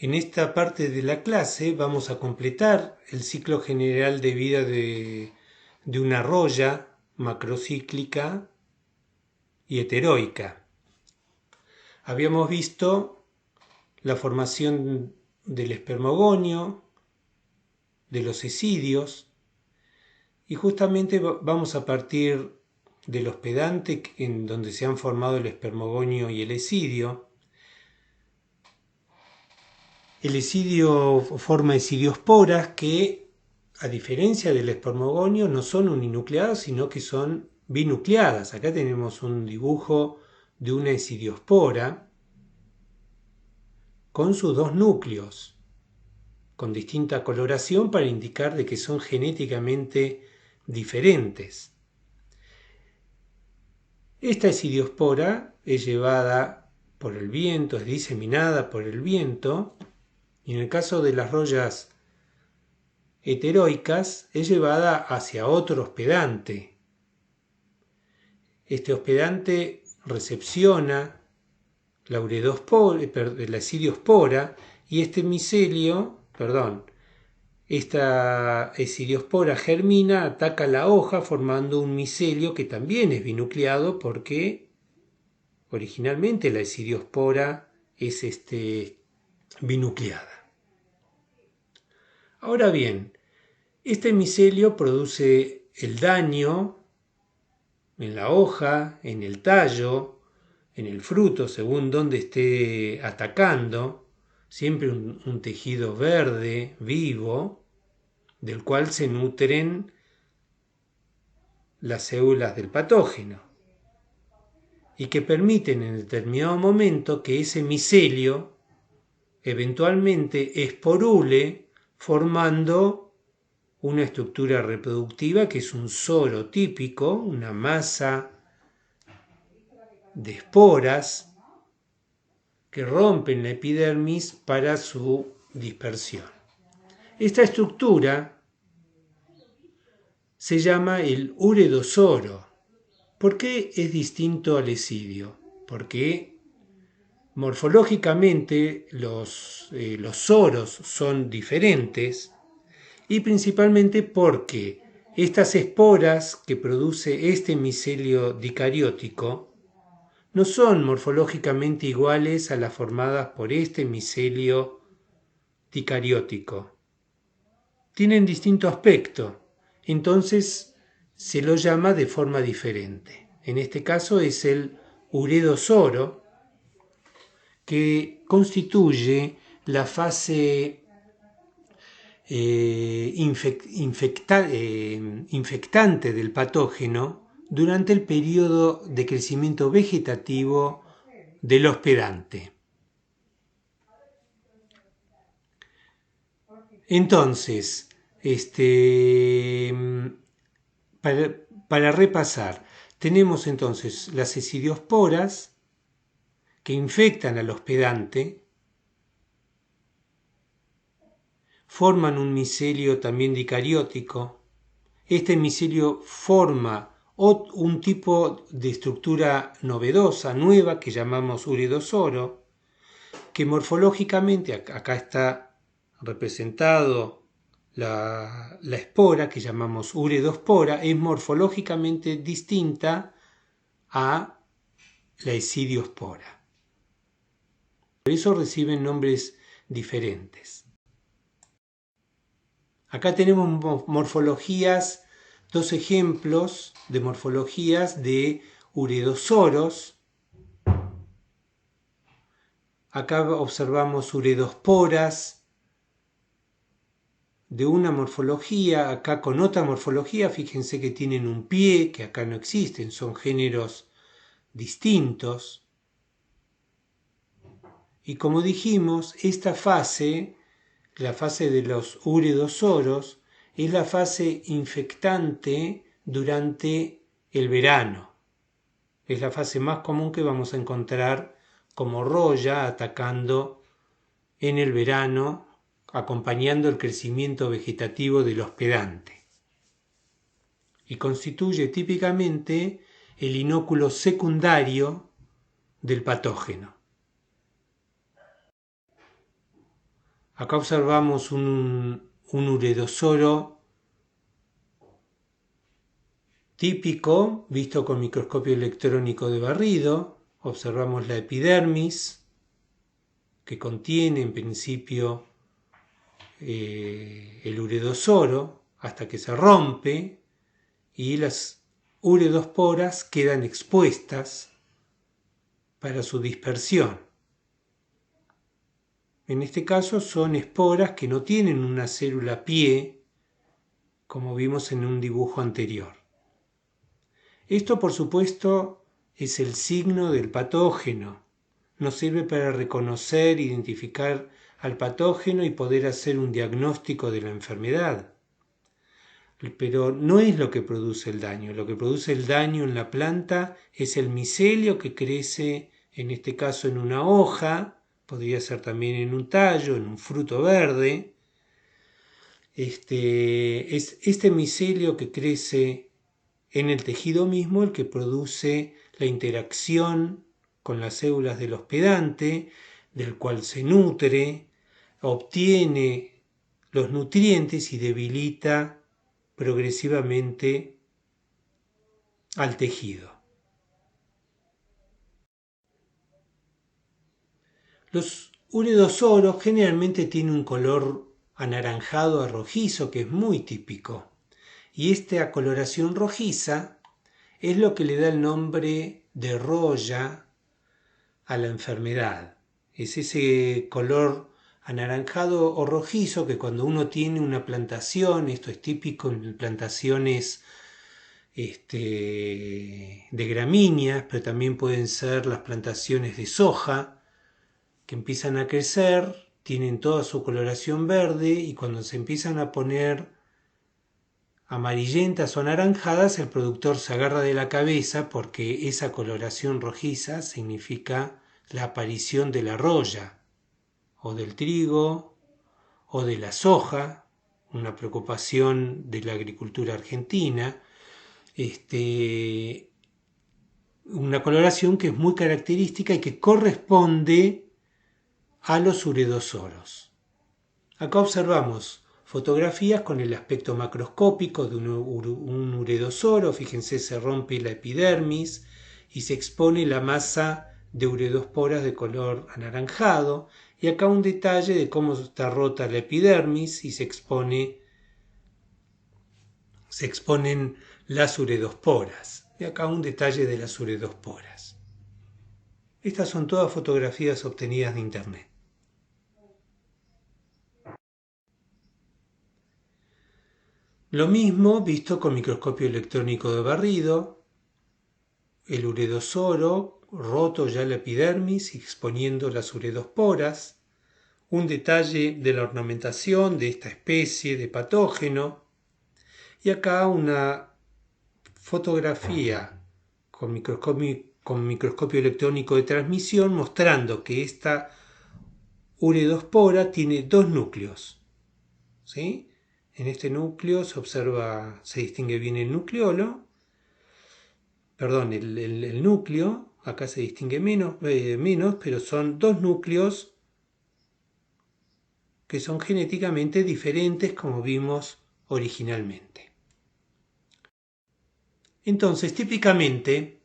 En esta parte de la clase vamos a completar el ciclo general de vida de una roya macrocíclica y heteroica. Habíamos visto la formación del espermogonio, de los esidios, y justamente vamos a partir del hospedante en donde se han formado el espermogonio y el esidio. El esidio forma esidiosporas que, a diferencia del espermogonio, no son uninucleadas, sino que son binucleadas. Acá tenemos un dibujo de una esidiospora con sus dos núcleos, con distinta coloración para indicar de que son genéticamente diferentes. Esta esidiospora es llevada por el viento, es diseminada por el viento, y en el caso de las rollas heteroicas es llevada hacia otro hospedante. Este hospedante recepciona la esidiospora y esta esidiospora germina, ataca la hoja formando un micelio que también es binucleado porque originalmente la esidiospora es binucleada. Ahora bien, este micelio produce el daño en la hoja, en el tallo, en el fruto, según donde esté atacando, siempre un tejido verde, vivo, del cual se nutren las células del patógeno, y que permiten en determinado momento que ese micelio eventualmente esporule formando una estructura reproductiva que es un soro típico, una masa de esporas que rompen la epidermis para su dispersión. Esta estructura se llama el uredosoro. ¿Por qué es distinto al esidio? Porque morfológicamente los soros son diferentes, y principalmente porque estas esporas que produce este micelio dicariótico no son morfológicamente iguales a las formadas por este micelio dicariótico. Tienen distinto aspecto, entonces se lo llama de forma diferente. En este caso es el uredosoro, que constituye la fase infectante del patógeno durante el periodo de crecimiento vegetativo del hospedante. Entonces, para repasar, tenemos entonces las esidiosporas que infectan al hospedante, forman un micelio también dicariótico. Este micelio forma un tipo de estructura novedosa, nueva, que llamamos uredosoro, que morfológicamente, acá está representado la espora, que llamamos uredospora, es morfológicamente distinta a la esidiospora. Por eso reciben nombres diferentes. Acá tenemos morfologías, dos ejemplos de morfologías de uredosoros. Acá observamos uredosporas de una morfología, acá con otra morfología. Fíjense que tienen un pie, que acá no existen, son géneros distintos. Y como dijimos, esta fase, la fase de los uredosoros, es la fase infectante durante el verano. Es la fase más común que vamos a encontrar como roya atacando en el verano, acompañando el crecimiento vegetativo del hospedante. Y constituye típicamente el inóculo secundario del patógeno. Acá observamos un uredosoro típico, visto con microscopio electrónico de barrido. Observamos la epidermis, que contiene en principio el uredosoro, hasta que se rompe y las uredosporas quedan expuestas para su dispersión. En este caso son esporas que no tienen una célula pie, como vimos en un dibujo anterior. Esto, por supuesto, es el signo del patógeno. Nos sirve para reconocer, identificar al patógeno y poder hacer un diagnóstico de la enfermedad. Pero no es lo que produce el daño. Lo que produce el daño en la planta es el micelio que crece, en este caso en una hoja, podría ser también en un tallo, en un fruto verde. Es este micelio que crece en el tejido mismo el que produce la interacción con las células del hospedante, del cual se nutre, obtiene los nutrientes y debilita progresivamente al tejido. Los uredosoros generalmente tienen un color anaranjado a rojizo, que es muy típico, y esta coloración rojiza es lo que le da el nombre de roya a la enfermedad. Es ese color anaranjado o rojizo que cuando uno tiene una plantación, esto es típico en plantaciones de gramíneas, pero también pueden ser las plantaciones de soja, que empiezan a crecer, tienen toda su coloración verde y cuando se empiezan a poner amarillentas o anaranjadas, el productor se agarra de la cabeza porque esa coloración rojiza significa la aparición de la roya, o del trigo, o de la soja, una preocupación de la agricultura argentina, una coloración que es muy característica y que corresponde a los uredosoros. Acá observamos fotografías con el aspecto macroscópico de un uredosoro. Fíjense, se rompe la epidermis y se expone la masa de uredosporas de color anaranjado. Y acá un detalle de cómo está rota la epidermis y se exponen las uredosporas. Y acá un detalle de las uredosporas. Estas son todas fotografías obtenidas de internet. Lo mismo visto con microscopio electrónico de barrido, el uredosoro roto ya la epidermis y exponiendo las uredosporas, un detalle de la ornamentación de esta especie de patógeno, y acá una fotografía con microscopio electrónico de transmisión mostrando que esta uredospora tiene dos núcleos, ¿sí? En este núcleo se distingue bien el nucleolo, el núcleo, acá se distingue menos, pero son dos núcleos que son genéticamente diferentes como vimos originalmente. Entonces, típicamente,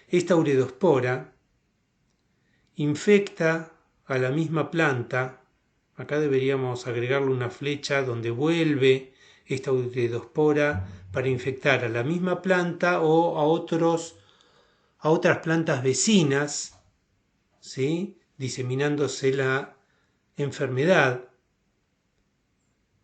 esta uredospora infecta a la misma planta. Acá deberíamos agregarle una flecha donde vuelve esta uredospora para infectar a la misma planta o a otras plantas vecinas, ¿sí? Diseminándose la enfermedad,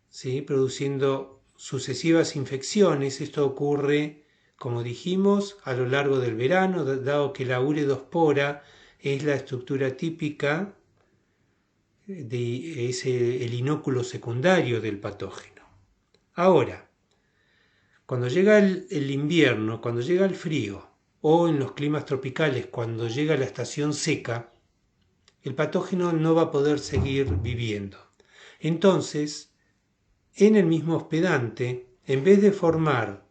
¿sí? Produciendo sucesivas infecciones. Esto ocurre, como dijimos, a lo largo del verano, dado que la uredospora es la estructura típica es el inóculo secundario del patógeno. Ahora, cuando llega el invierno, cuando llega el frío, o en los climas tropicales, cuando llega la estación seca, el patógeno no va a poder seguir viviendo. Entonces, en el mismo hospedante, en vez de formar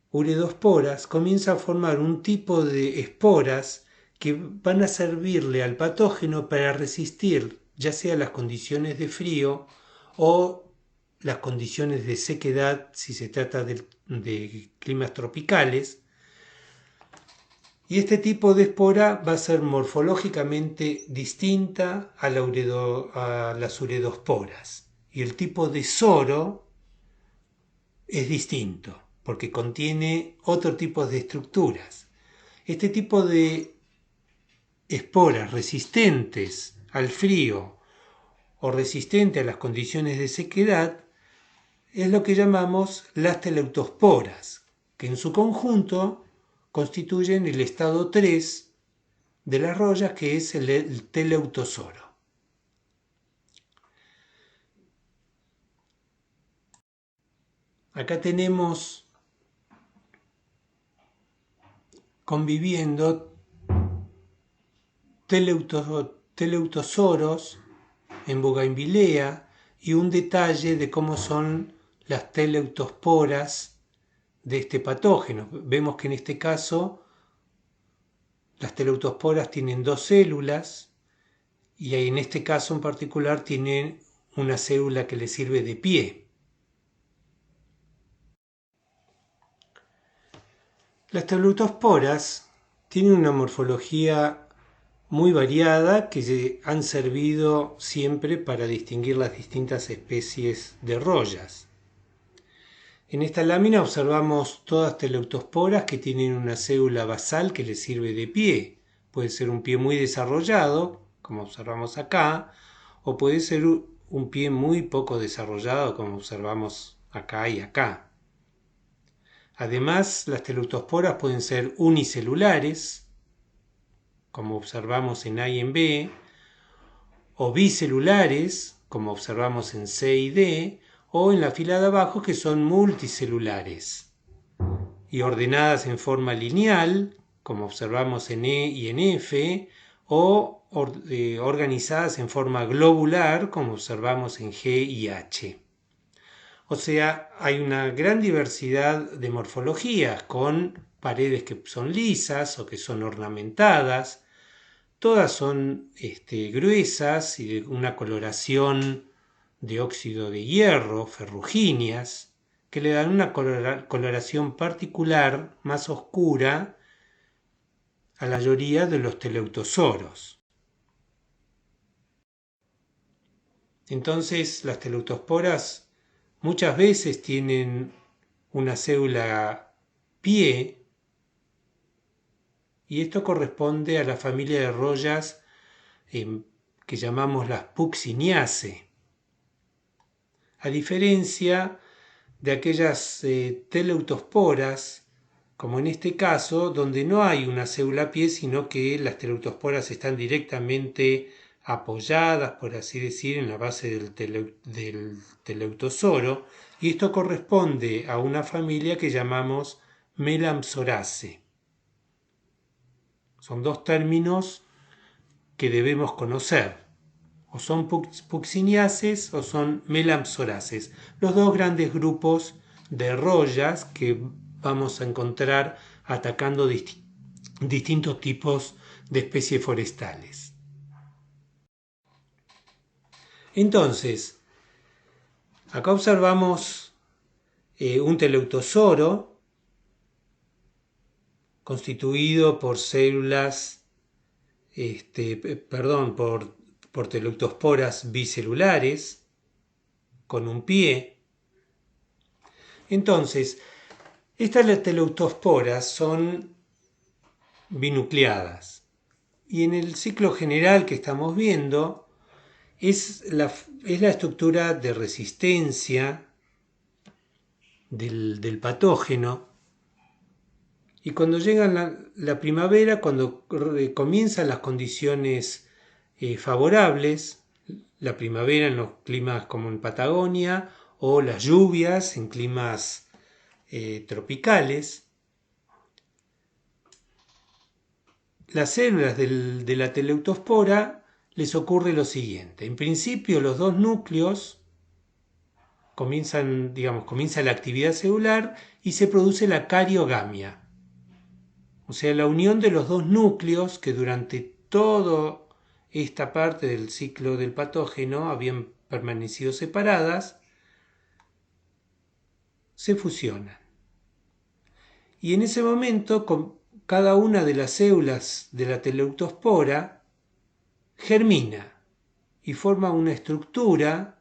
uredosporas, comienza a formar un tipo de esporas que van a servirle al patógeno para resistir ya sea las condiciones de frío o las condiciones de sequedad si se trata de climas tropicales. Y este tipo de espora va a ser morfológicamente distinta a las uredosporas. Y el tipo de soro es distinto, porque contiene otro tipo de estructuras. Este tipo de esporas resistentes al frío o resistentes a las condiciones de sequedad es lo que llamamos las teleutosporas, que en su conjunto constituyen el estado 3 de las rollas, que es el teleutosoro. Acá tenemos conviviendo teleutosoros en Bougainvillea y un detalle de cómo son las teleutosporas de este patógeno. Vemos que en este caso las teleutosporas tienen dos células y en este caso en particular tienen una célula que le sirve de pie. Las teleutosporas tienen una morfología muy variada que han servido siempre para distinguir las distintas especies de rollas. En esta lámina observamos todas teleutosporas que tienen una célula basal que les sirve de pie. Puede ser un pie muy desarrollado, como observamos acá, o puede ser un pie muy poco desarrollado, como observamos acá y acá. Además, las teleutosporas pueden ser unicelulares, como observamos en A y en B, o bicelulares, como observamos en C y D, o en la fila de abajo que son multicelulares, y ordenadas en forma lineal, como observamos en E y en F, o organizadas en forma globular, como observamos en G y H. O sea, hay una gran diversidad de morfologías, con paredes que son lisas o que son ornamentadas. Todas son gruesas y de una coloración de óxido de hierro, ferrugíneas, que le dan una coloración particular, más oscura, a la mayoría de los teleutosoros. Entonces, las teleutosporas muchas veces tienen una célula pie, y esto corresponde a la familia de rollas que llamamos las Pucciniaceae. A diferencia de aquellas teleutosporas, como en este caso, donde no hay una célula pie, sino que las teleutosporas están directamente apoyadas, por así decir, en la base del teleutosoro, y esto corresponde a una familia que llamamos Melampsoraceae. Son dos términos que debemos conocer. O son Pucciniaces o son Melampsoraces, los dos grandes grupos de rollas que vamos a encontrar atacando distintos tipos de especies forestales. Entonces, acá observamos un teleutosoro constituido por células, por teleutosporas bicelulares con un pie. Entonces, estas teleutosporas son binucleadas y en el ciclo general que estamos viendo es la estructura de resistencia del patógeno. Y cuando llega la primavera, cuando comienzan las condiciones favorables, la primavera en los climas como en Patagonia, o las lluvias en climas tropicales, las células de la teleutospora les ocurre lo siguiente. En principio, los dos núcleos comienza la actividad celular y se produce la cariogamia. O sea, la unión de los dos núcleos que durante todo esta parte del ciclo del patógeno habían permanecido separadas, se fusionan. Y en ese momento, con cada una de las células de la teleutospora germina y forma una estructura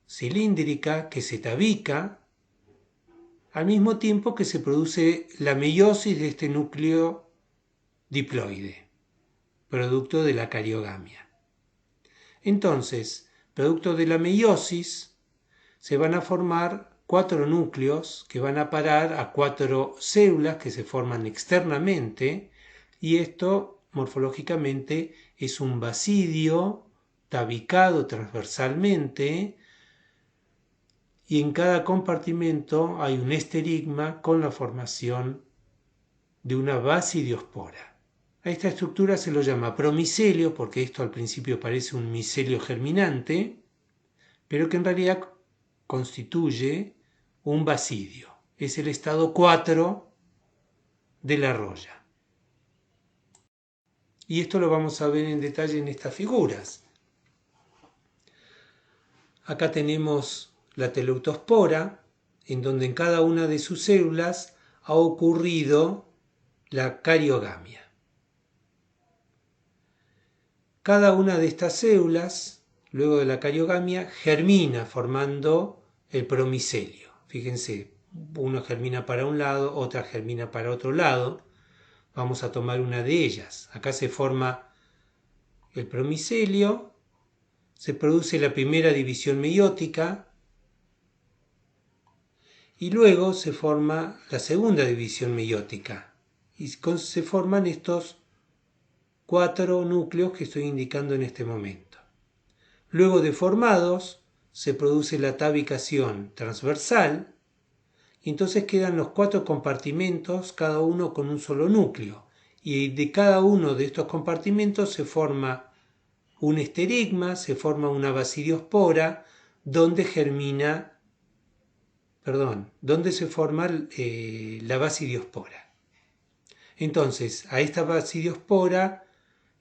cilíndrica que se tabica, al mismo tiempo que se produce la meiosis de este núcleo diploide, producto de la cariogamia. Entonces, producto de la meiosis, se van a formar 4 núcleos que van a parar a 4 células que se forman externamente, y esto morfológicamente es un basidio tabicado transversalmente, y en cada compartimento hay un esterigma con la formación de una basidiospora. A esta estructura se lo llama promicelio, porque esto al principio parece un micelio germinante, pero que en realidad constituye un basidio. Es el estado 4 de la roya. Y esto lo vamos a ver en detalle en estas figuras. Acá tenemos la teleutospora, en donde en cada una de sus células ha ocurrido la cariogamia. Cada una de estas células, luego de la cariogamia, germina formando el promicelio. Fíjense, uno germina para un lado, otra germina para otro lado. Vamos a tomar una de ellas. Acá se forma el promicelio, se produce la primera división meiótica y luego se forma la segunda división meiótica. Y se forman estos 4 núcleos que estoy indicando en este momento. Luego de formados, se produce la tabicación transversal y entonces quedan los 4 compartimentos, cada uno con un solo núcleo. Y de cada uno de estos compartimentos se forma un esterigma, se forma una basidiospora, donde se forma la basidiospora. Entonces, a esta basidiospora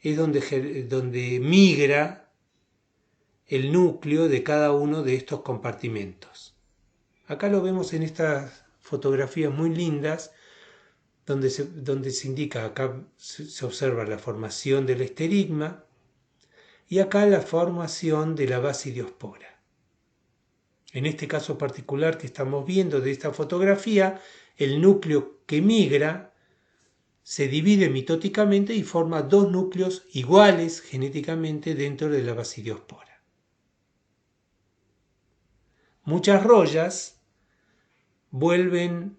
es donde migra el núcleo de cada uno de estos compartimentos. Acá lo vemos en estas fotografías muy lindas, donde se indica, acá se observa la formación del esterigma y acá la formación de la basidiospora. En este caso particular que estamos viendo de esta fotografía, el núcleo que migra se divide mitóticamente y forma 2 núcleos iguales genéticamente dentro de la basidiospora. Muchas rollas vuelven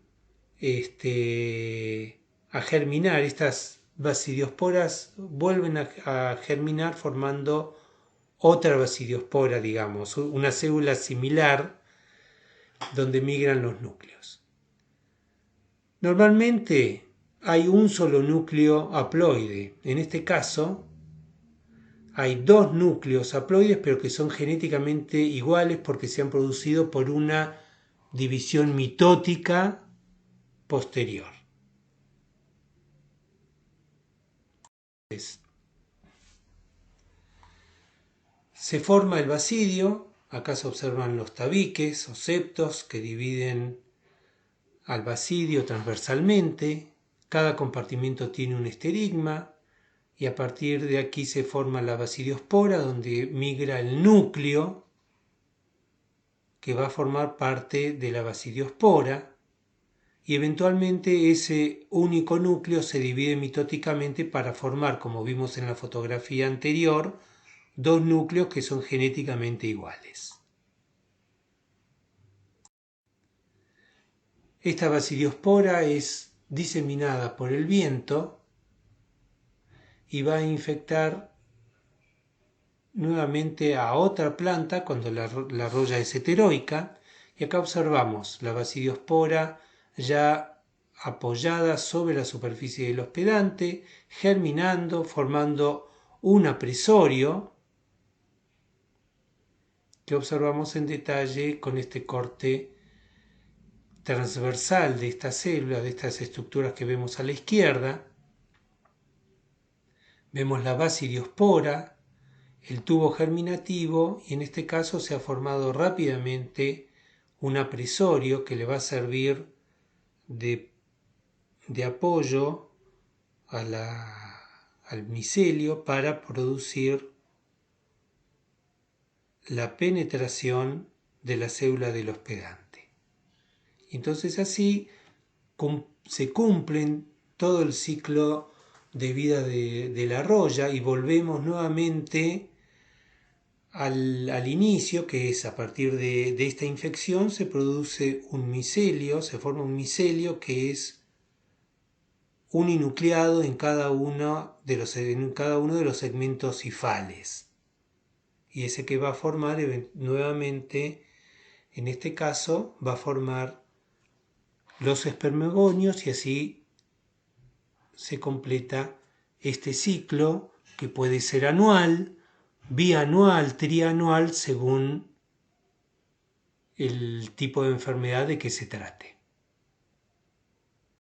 a germinar, estas basidiosporas vuelven a germinar formando otra basidiospora, digamos, una célula similar donde migran los núcleos. Normalmente hay un solo núcleo haploide. En este caso hay 2 núcleos haploides, pero que son genéticamente iguales porque se han producido por una división mitótica posterior. Se forma el basidio, acá se observan los tabiques o septos que dividen al basidio transversalmente, cada compartimento tiene un esterigma y a partir de aquí se forma la basidiospora donde migra el núcleo que va a formar parte de la basidiospora y eventualmente ese único núcleo se divide mitóticamente para formar, como vimos en la fotografía anterior, 2 núcleos que son genéticamente iguales. Esta basidiospora es diseminada por el viento y va a infectar nuevamente a otra planta cuando la roya es heteroica, y acá observamos la basidiospora ya apoyada sobre la superficie del hospedante, germinando, formando un apresorio que observamos en detalle con este corte transversal de estas células, de estas estructuras que vemos a la izquierda. Vemos la basidiospora, el tubo germinativo, y en este caso se ha formado rápidamente un apresorio que le va a servir de apoyo al micelio para producir la penetración de la célula del hospedante. Entonces así se cumplen todo el ciclo de vida de la roya y volvemos nuevamente al inicio, que es a partir de esta infección se produce un micelio, se forma un micelio que es uninucleado en cada uno de los segmentos cifales. Y ese que va a formar nuevamente, en este caso, va a formar los espermagonios y así se completa este ciclo que puede ser anual, bianual, trianual, según el tipo de enfermedad de que se trate.